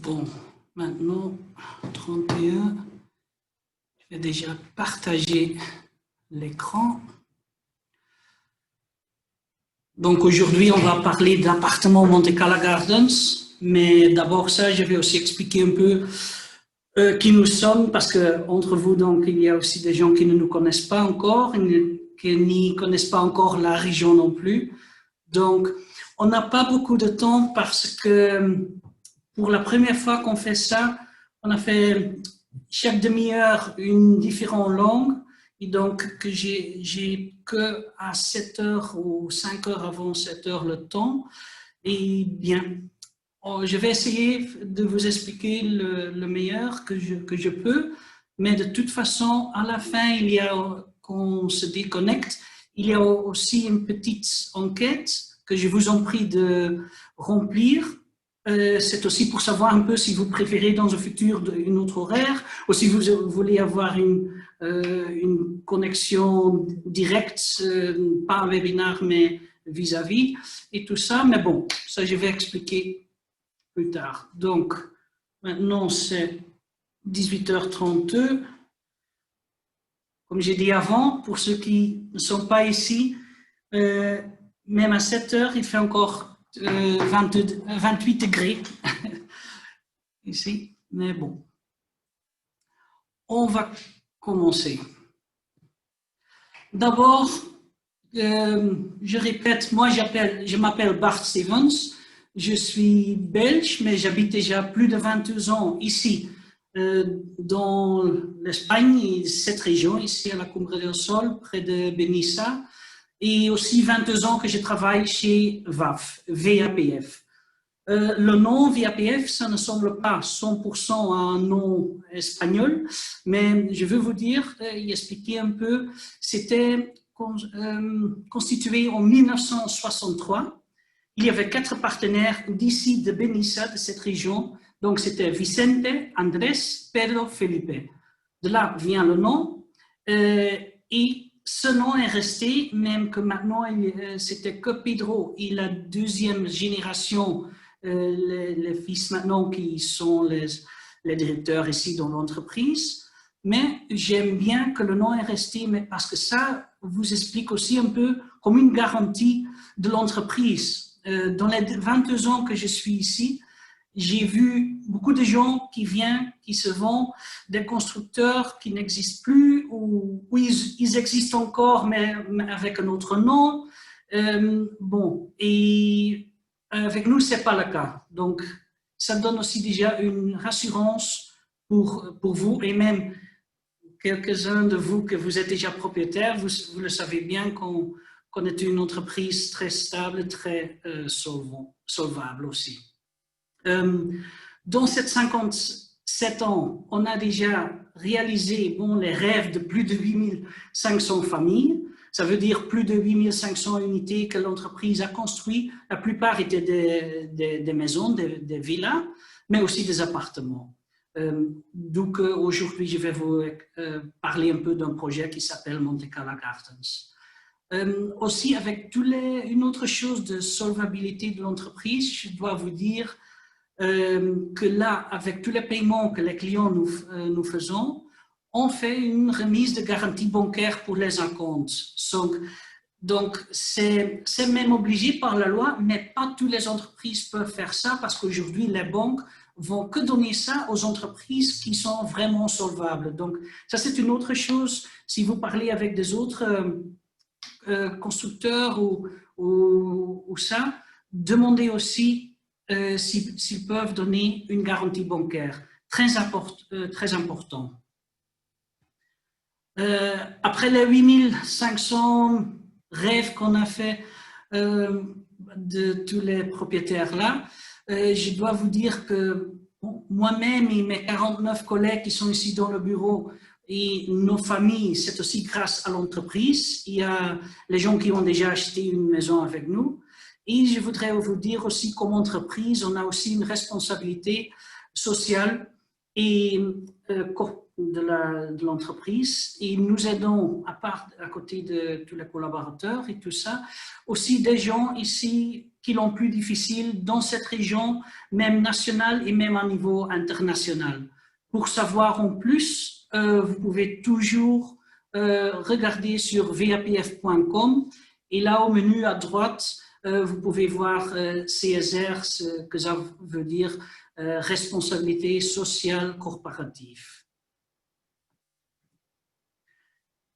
Bon, maintenant, 31, je vais déjà partager l'écran. Donc aujourd'hui, on va parler de l'appartement Monte Carlo Gardens, mais d'abord ça, je vais aussi expliquer un peu qui nous sommes, parce que entre vous, donc, il y a aussi des gens qui ne nous connaissent pas encore, qui n'y connaissent pas encore la région non plus. Donc, on n'a pas beaucoup de temps parce que pour la première fois qu'on fait ça, on a fait chaque demi-heure une différente langue. Et donc, que j'ai que à 7 heures ou 5 heures avant 7 heures le temps. Et bien, je vais essayer de vous expliquer le meilleur que je peux. Mais de toute façon, à la fin, quand on se déconnecte, il y a aussi une petite enquête que je vous en prie de remplir. C'est aussi pour savoir un peu si vous préférez dans le futur une autre horaire ou si vous voulez avoir une connexion directe, pas un webinaire, mais vis-à-vis et tout ça. Mais bon, ça je vais expliquer plus tard. Donc, maintenant c'est 18h32. Comme j'ai dit avant, pour ceux qui ne sont pas ici, même à 7 heures, il fait encore 28 degrés ici, mais bon. On va commencer. D'abord, je répète, moi je m'appelle Bart Stevens, je suis belge, mais j'habite déjà plus de 22 ans ici, dans l'Espagne, et cette région, ici à la Cumbre del Sol, près de Benissa, et aussi 22 ans que je travaille chez VAF, VAPF. Le nom VAPF, ça ne semble pas 100% à un nom espagnol, mais je veux vous dire et expliquer un peu, c'était constitué en 1963. Il y avait 4 partenaires d'ici, de Benissa, de cette région. Donc, c'était Vicente, Andrés, Pedro, Felipe. De là vient le nom. Et ce nom est resté, même que maintenant, c'était que Pedro et la deuxième génération, les fils maintenant qui sont les directeurs ici dans l'entreprise. Mais j'aime bien que le nom est resté, mais parce que ça vous explique aussi un peu comme une garantie de l'entreprise. Dans les 22 ans que je suis ici, j'ai vu beaucoup de gens qui viennent, qui se vont, des constructeurs qui n'existent plus, ou ils existent encore, mais avec un autre nom. Bon, et avec nous, ce n'est pas le cas. Donc, ça donne aussi déjà une rassurance pour vous, et même quelques-uns de vous que vous êtes déjà propriétaires, vous le savez bien qu'on est une entreprise très stable, très solvable aussi. Dans ces 57 ans, on a déjà réalisé les rêves de plus de 8500 familles. Ça veut dire plus de 8500 unités que l'entreprise a construites. La plupart étaient des maisons, des villas, mais aussi des appartements. Donc aujourd'hui, je vais vous parler un peu d'un projet qui s'appelle Monte Carlo Gardens. Aussi, avec une autre chose de solvabilité de l'entreprise, je dois vous dire que là, avec tous les paiements que les clients nous faisons, on fait une remise de garantie bancaire pour les acomptes. Donc, c'est même obligé par la loi, mais pas toutes les entreprises peuvent faire ça parce qu'aujourd'hui, les banques vont que donner ça aux entreprises qui sont vraiment solvables. Donc, ça, c'est une autre chose. Si vous parlez avec des autres constructeurs ou ça, demandez aussi s'ils peuvent donner une garantie bancaire. Très important. Après les 8500 rêves qu'on a fait de tous les propriétaires là, je dois vous dire que moi-même et mes 49 collègues qui sont ici dans le bureau et nos familles, c'est aussi grâce à l'entreprise. Il y a les gens qui ont déjà acheté une maison avec nous. Et je voudrais vous dire aussi, comme entreprise, on a aussi une responsabilité sociale et de l'entreprise. Et nous aidons, à côté de tous les collaborateurs et tout ça, aussi des gens ici qui l'ont plus difficile dans cette région, même nationale et même à niveau international. Pour savoir en plus, vous pouvez toujours regarder sur vapf.com et là au menu à droite, vous pouvez voir CSR, ce que ça veut dire responsabilité sociale corporative.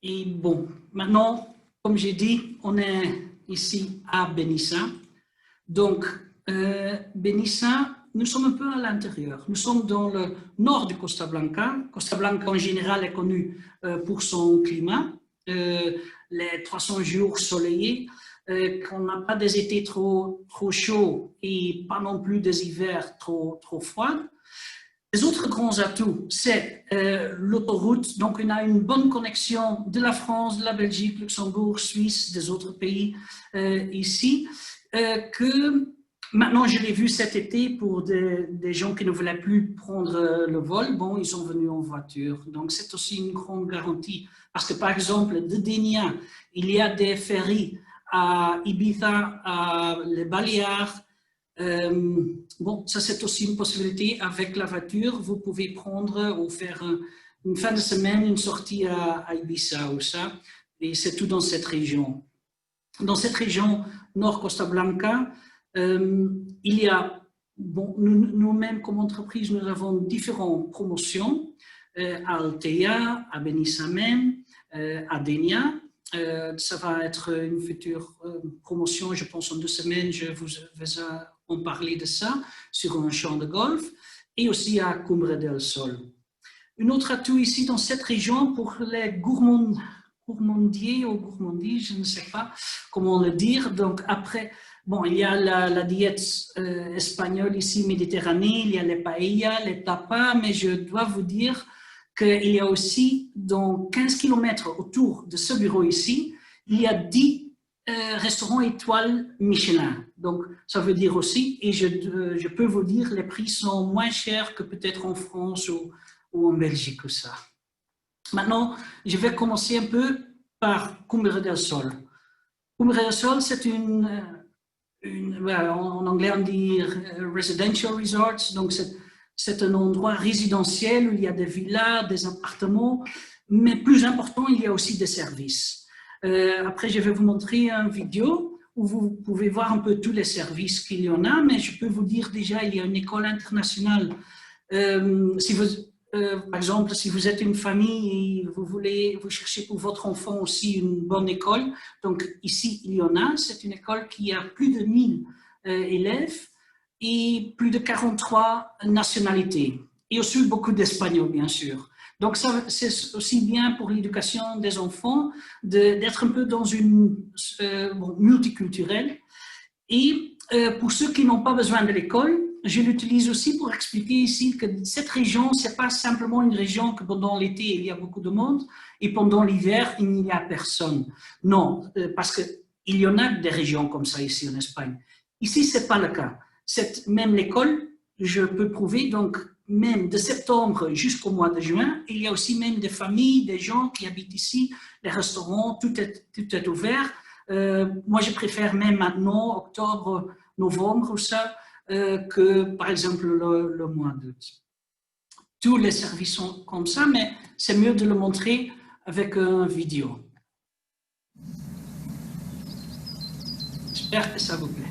Et bon, maintenant, comme j'ai dit, on est ici à Benissa. Donc, Benissa, nous sommes un peu à l'intérieur. Nous sommes dans le nord de Costa Blanca. Costa Blanca, en général, est connue pour son climat. Les 300 jours soleillés, qu'on n'a pas des étés trop chauds et pas non plus des hivers trop froids. Les autres grands atouts, c'est l'autoroute. Donc, on a une bonne connexion de la France, de la Belgique, Luxembourg, Suisse, des autres pays ici, que maintenant, je l'ai vu cet été pour des gens qui ne voulaient plus prendre le vol. Bon, ils sont venus en voiture. Donc, c'est aussi une grande garantie. Parce que, par exemple, de Dénia, il y a des ferries à Ibiza, à les Baléares. Bon, ça c'est aussi une possibilité avec la voiture. Vous pouvez prendre ou faire une fin de semaine, une sortie à Ibiza ou ça. Et c'est tout dans cette région. Dans cette région Nord Costa Blanca, il y a, bon, nous-mêmes comme entreprise, nous avons différentes promotions à Altea, à Benissa même, à Dénia. Ça va être une future promotion, je pense en 2 semaines, je vous vais en parler de ça, sur un champ de golf, et aussi à Cumbre del Sol. Un autre atout ici dans cette région pour les gourmandiers ou gourmandies, je ne sais pas comment le dire. Donc après, bon, il y a la diète espagnole ici, méditerranée, il y a les paellas, les tapas, mais je dois vous dire qu'il y a aussi, dans 15 km autour de ce bureau ici, il y a 10 restaurants étoiles Michelin. Donc, ça veut dire aussi, et je peux vous dire, les prix sont moins chers que peut-être en France ou en Belgique ou ça. Maintenant, je vais commencer un peu par Cumbre del Sol. Cumbre del Sol, c'est en anglais on dit residential resorts, donc c'est un endroit résidentiel où il y a des villas, des appartements, mais plus important, il y a aussi des services. Après, je vais vous montrer une vidéo où vous pouvez voir un peu tous les services qu'il y en a, mais je peux vous dire déjà, il y a une école internationale. Par exemple, si vous êtes une famille et vous cherchez pour votre enfant aussi une bonne école, donc ici, il y en a. C'est une école qui a plus de 1000 élèves et plus de 43 nationalités. Et aussi beaucoup d'Espagnols, bien sûr. Donc, c'est aussi bien pour l'éducation des enfants d'être un peu dans une multiculturelle. Et pour ceux qui n'ont pas besoin de l'école, je l'utilise aussi pour expliquer ici que cette région, ce n'est pas simplement une région que pendant l'été, il y a beaucoup de monde et pendant l'hiver, il n'y a personne. Non, parce qu'il y en a des régions comme ça ici en Espagne. Ici, ce n'est pas le cas. Même l'école, je peux prouver, donc même de septembre jusqu'au mois de juin, il y a aussi même des familles, des gens qui habitent ici, les restaurants, tout est ouvert. Moi, je préfère même maintenant, octobre, novembre ou ça, que par exemple le mois d'août. Tous les services sont comme ça, mais c'est mieux de le montrer avec une vidéo. J'espère que ça vous plaît.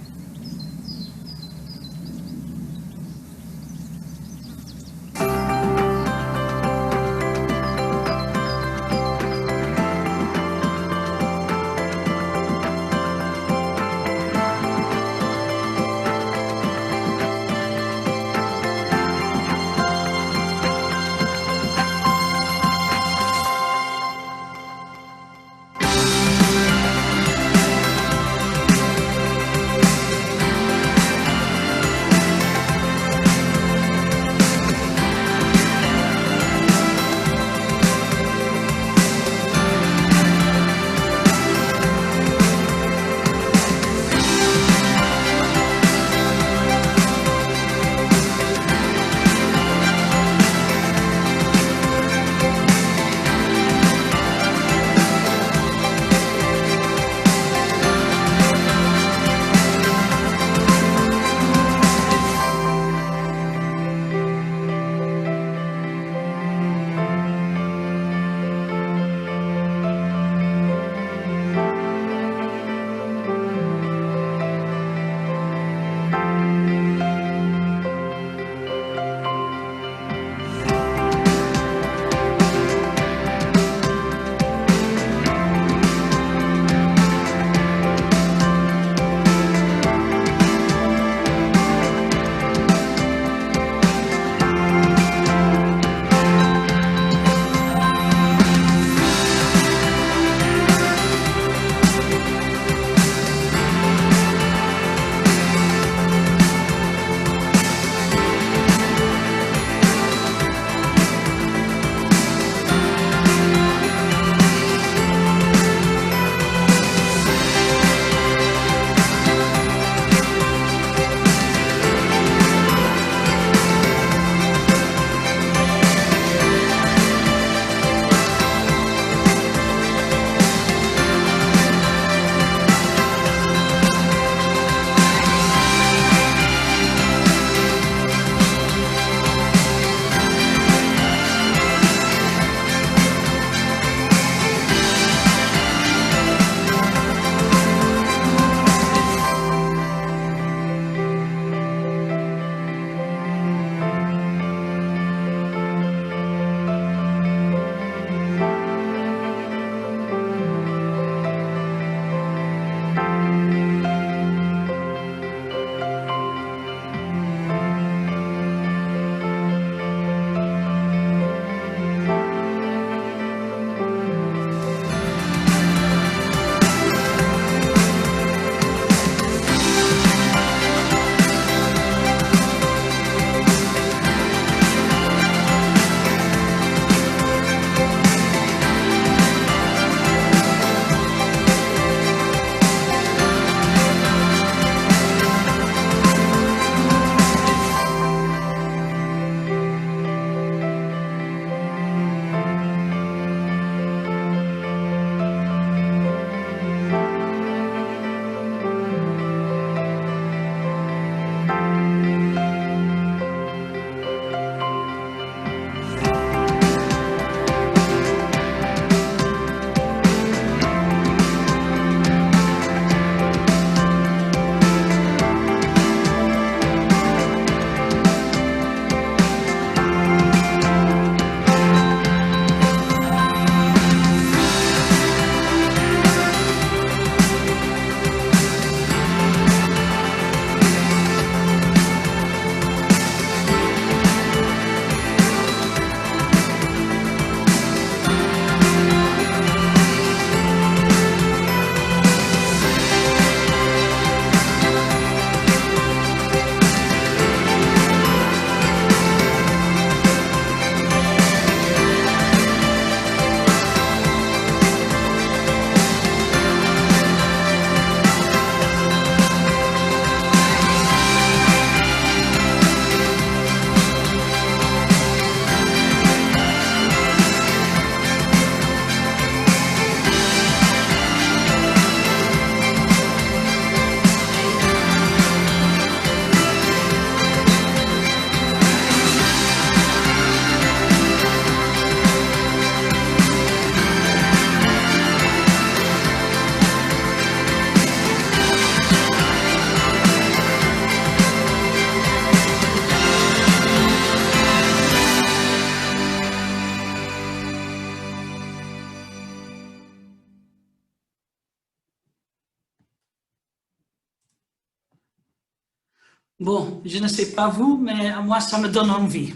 Bon, je ne sais pas vous, mais à moi, ça me donne envie.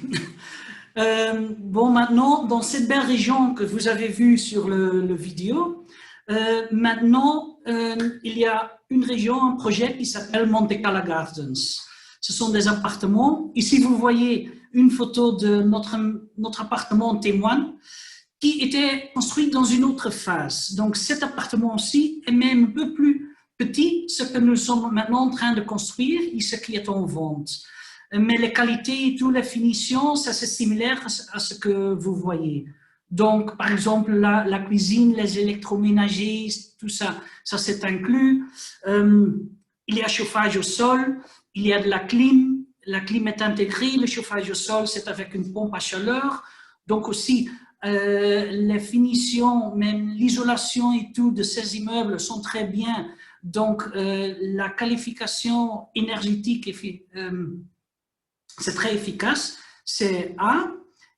Bon, maintenant, dans cette belle région que vous avez vue sur le vidéo, maintenant, il y a une région, un projet qui s'appelle Monte Carlo Gardens. Ce sont des appartements. Ici, vous voyez une photo de notre appartement témoin qui était construit dans une autre phase. Donc, cet appartement-ci est même un peu plus petit, ce que nous sommes maintenant en train de construire et ce qui est en vente. Mais les qualités et toutes les finitions, ça c'est similaire à ce que vous voyez. Donc, par exemple, la cuisine, les électroménagers, tout ça, ça c'est inclus. Il y a chauffage au sol, il y a de la clim est intégrée, le chauffage au sol c'est avec une pompe à chaleur. Donc aussi, les finitions, même l'isolation et tout de ces immeubles sont très bien. Donc, la qualification énergétique, c'est très efficace, c'est A.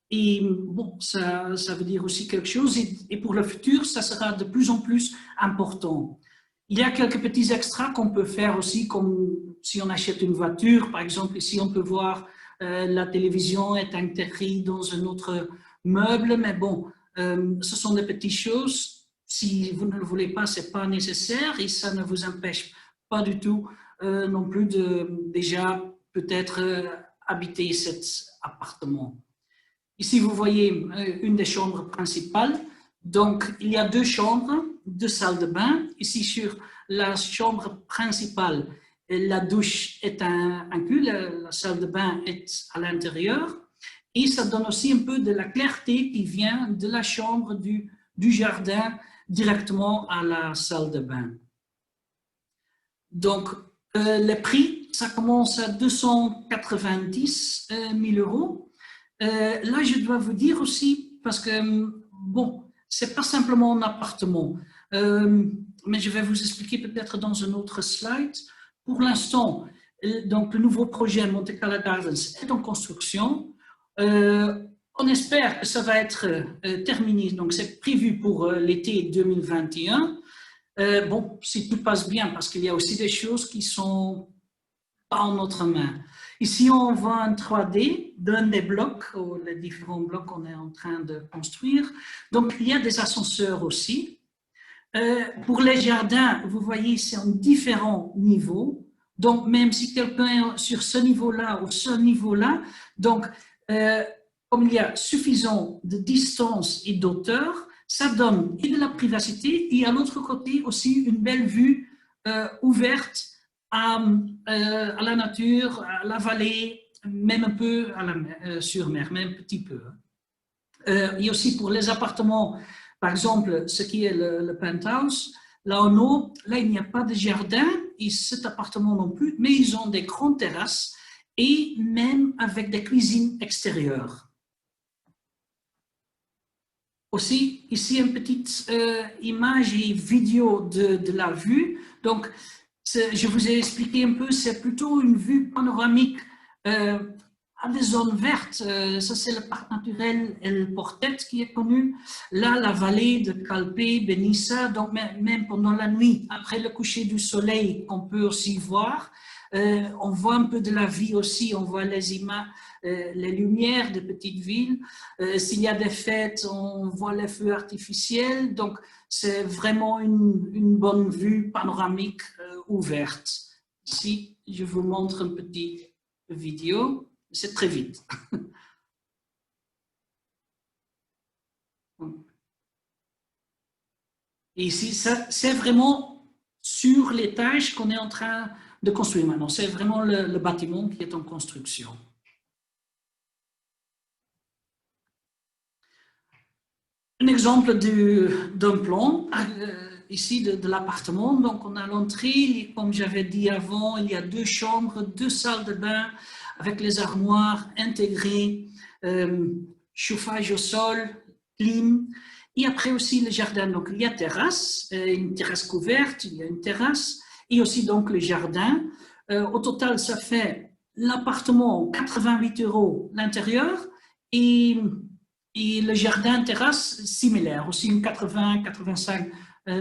Et bon, ça veut dire aussi quelque chose. Et pour le futur, ça sera de plus en plus important. Il y a quelques petits extras qu'on peut faire aussi, comme si on achète une voiture. Par exemple, ici, on peut voir la télévision est intégrée dans un autre meuble, mais bon, ce sont des petites choses. Si vous ne le voulez pas, ce n'est pas nécessaire et ça ne vous empêche pas du tout non plus de déjà peut-être habiter cet appartement. Ici, vous voyez une des chambres principales. Donc, il y a deux chambres, deux salles de bain. Ici, sur la chambre principale, la douche est inclue, la salle de bain est à l'intérieur. Et ça donne aussi un peu de la clarté qui vient de la chambre du jardin directement à la salle de bain. Donc, les prix, ça commence à 290 000 €. Là, je dois vous dire aussi, parce que, bon, ce n'est pas simplement un appartement, mais je vais vous expliquer peut-être dans un autre slide. Pour l'instant, donc le nouveau projet Monte Carlo Gardens est en construction. On espère que ça va être terminé, donc c'est prévu pour l'été 2021. Bon, si tout passe bien, parce qu'il y a aussi des choses qui sont pas en notre main. Ici, on voit un 3D d'un des blocs, les différents blocs qu'on est en train de construire. Donc, il y a des ascenseurs aussi. Pour les jardins, vous voyez, c'est en différents niveaux. Donc, même si quelqu'un est sur ce niveau-là ou ce niveau-là, donc, comme il y a suffisant de distance et d'auteur, ça donne et de la privacité et à l'autre côté aussi une belle vue ouverte à la nature, à la vallée, même un peu à sur mer, même un petit peu. Et aussi pour les appartements, par exemple, ce qui est le penthouse, là en haut, là il n'y a pas de jardin, et cet appartement non plus, mais ils ont des grandes terrasses et même avec des cuisines extérieures. Aussi, ici une petite image et vidéo de la vue. Donc, je vous ai expliqué un peu, c'est plutôt une vue panoramique à des zones vertes. Ça, c'est le parc naturel El Portet qui est connu. Là, la vallée de Calpe, Benissa, donc même pendant la nuit, après le coucher du soleil, on peut aussi voir. On voit un peu de la vie aussi, on voit les images, les lumières des petites villes. S'il y a des fêtes, on voit les feux artificiels. Donc, c'est vraiment une bonne vue panoramique ouverte. Ici, je vous montre une petite vidéo. C'est très vite. Et ici, c'est vraiment sur l'étage qu'on est en train de construire maintenant. C'est vraiment le bâtiment qui est en construction. Un exemple d'un plan, ici de l'appartement. Donc, on a l'entrée, comme j'avais dit avant, il y a deux chambres, deux salles de bain avec les armoires intégrées, chauffage au sol, clim. Et après aussi le jardin. Donc, il y a terrasse, une terrasse couverte, il y a une terrasse, et aussi donc le jardin. Au total, ça fait l'appartement 88 € l'intérieur et le jardin terrasse similaire, aussi une 80-85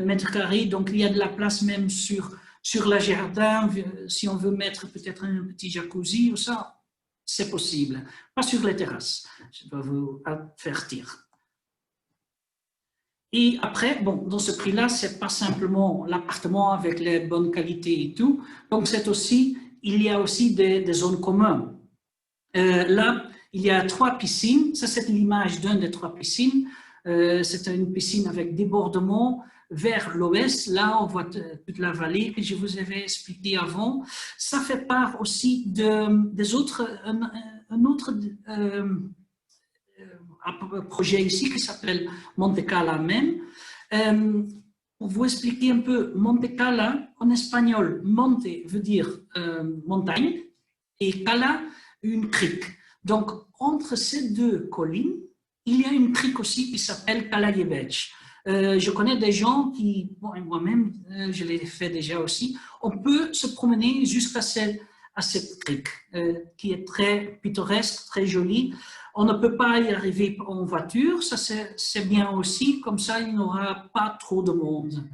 mètres carrés. Donc, il y a de la place même sur Sur le jardin, si on veut mettre peut-être un petit jacuzzi ou ça, c'est possible. Pas sur les terrasses, je dois vous avertir. Et après, bon, dans ce prix-là, c'est pas simplement l'appartement avec les bonnes qualités et tout. Donc, c'est aussi, il y a aussi des zones communes. Là, il y a 3 piscines. Ça, c'est l'image d'une des 3 piscines. C'est une piscine avec débordement vers l'ouest. Là, on voit toute la vallée que je vous avais expliqué avant. Ça fait part aussi des autres, un autre projet ici qui s'appelle Monte Cala même. Pour vous expliquer un peu, Monte Cala, en espagnol, monte veut dire montagne et cala, une crique. Donc, entre ces 2 collines, il y a une crique aussi qui s'appelle Cala Llebeig. Je connais des gens qui, bon, moi-même, je l'ai fait déjà aussi, on peut se promener jusqu'à cette crique, qui est très pittoresque, très jolie. On ne peut pas y arriver en voiture, ça c'est bien aussi, comme ça il n'y aura pas trop de monde.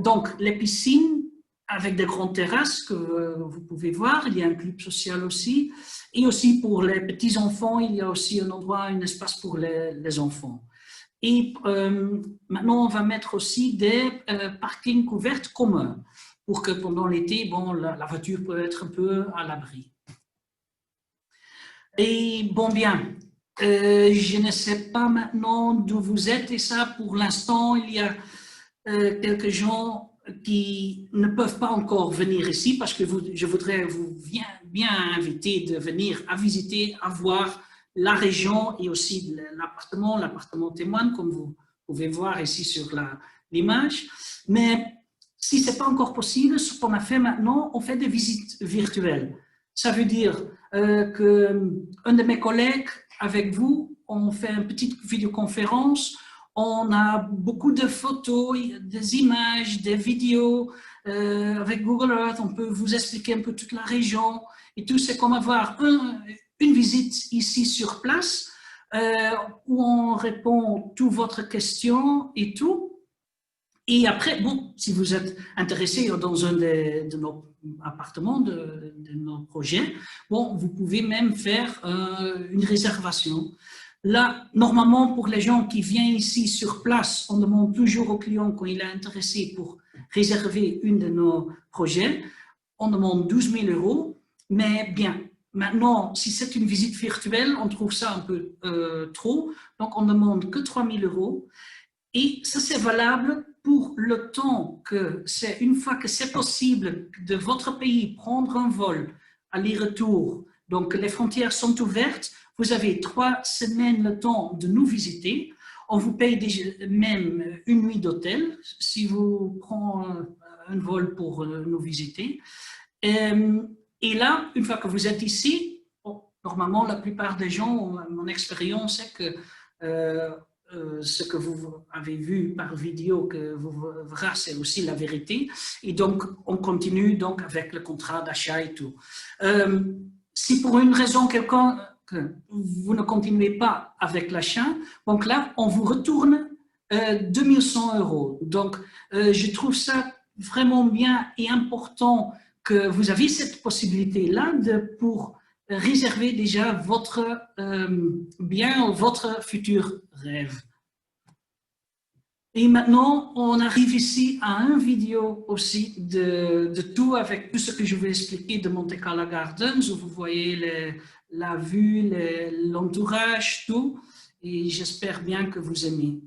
Donc, les piscines avec des grandes terrasses que vous pouvez voir, il y a un club social aussi, et aussi pour les petits-enfants, il y a aussi un endroit, un espace pour les enfants. Et maintenant, on va mettre aussi des parkings couverts communs, pour que pendant l'été, bon, la voiture peut être un peu à l'abri. Et bon, bien, je ne sais pas maintenant d'où vous êtes, et ça, pour l'instant, il y a quelques gens qui ne peuvent pas encore venir ici, parce que je voudrais vous bien inviter de venir à visiter, à voir la région et aussi l'appartement témoin, comme vous pouvez voir ici sur l'image. Mais si ce n'est pas encore possible, ce qu'on a fait maintenant, on fait des visites virtuelles. Ça veut dire qu'un de mes collègues, avec vous, on fait une petite vidéoconférence, on a beaucoup de photos, des images, des vidéos. Avec Google Earth, on peut vous expliquer un peu toute la région. Et tout, c'est comme avoir une visite ici sur place, où on répond à toutes votre questions et tout. Et après, bon, si vous êtes intéressé dans un de nos appartements, de nos projets, bon, vous pouvez même faire une réservation. Là, normalement, pour les gens qui viennent ici sur place, on demande toujours au client quand il est intéressé pour réserver une de nos projets, on demande 12 000 €, mais bien, maintenant, si c'est une visite virtuelle, on trouve ça un peu trop, donc on ne demande que 3 000 €, et ça c'est valable pour le temps que c'est, une fois que c'est possible de votre pays prendre un vol aller-retour, donc les frontières sont ouvertes, vous avez 3 semaines le temps de nous visiter. On vous paye même une nuit d'hôtel si vous prenez un vol pour nous visiter. Et là, une fois que vous êtes ici, bon, normalement, la plupart des gens, mon expérience, c'est que ce que vous avez vu par vidéo, que vous verrez, c'est aussi la vérité. Et donc, on continue donc avec le contrat d'achat et tout. Si pour une raison quelconque, vous ne continuez pas avec l'achat, donc là, on vous retourne 2100 €. Donc, je trouve ça vraiment bien et important que vous avez cette possibilité-là pour réserver déjà votre bien, votre futur rêve. Et maintenant, on arrive ici à une vidéo aussi de tout, avec tout ce que je vais expliquer de Monte Cala Gardens, où vous voyez la vue, l'entourage, tout. Et j'espère bien que vous aimez.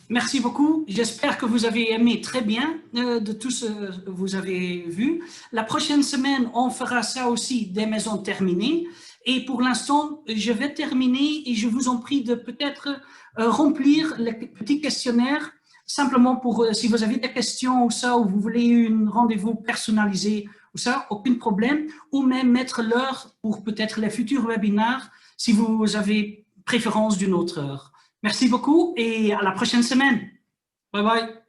Merci beaucoup. J'espère que vous avez aimé très bien de tout ce que vous avez vu. La prochaine semaine, on fera ça aussi des maisons terminées. Et pour l'instant, je vais terminer et je vous en prie de peut-être remplir les petits questionnaires simplement pour, si vous avez des questions ou ça, ou vous voulez un rendez-vous personnalisé ou ça, aucun problème. Ou même mettre l'heure pour peut-être les futurs webinaires si vous avez préférence d'une autre heure. Merci beaucoup et à la prochaine semaine. Bye bye.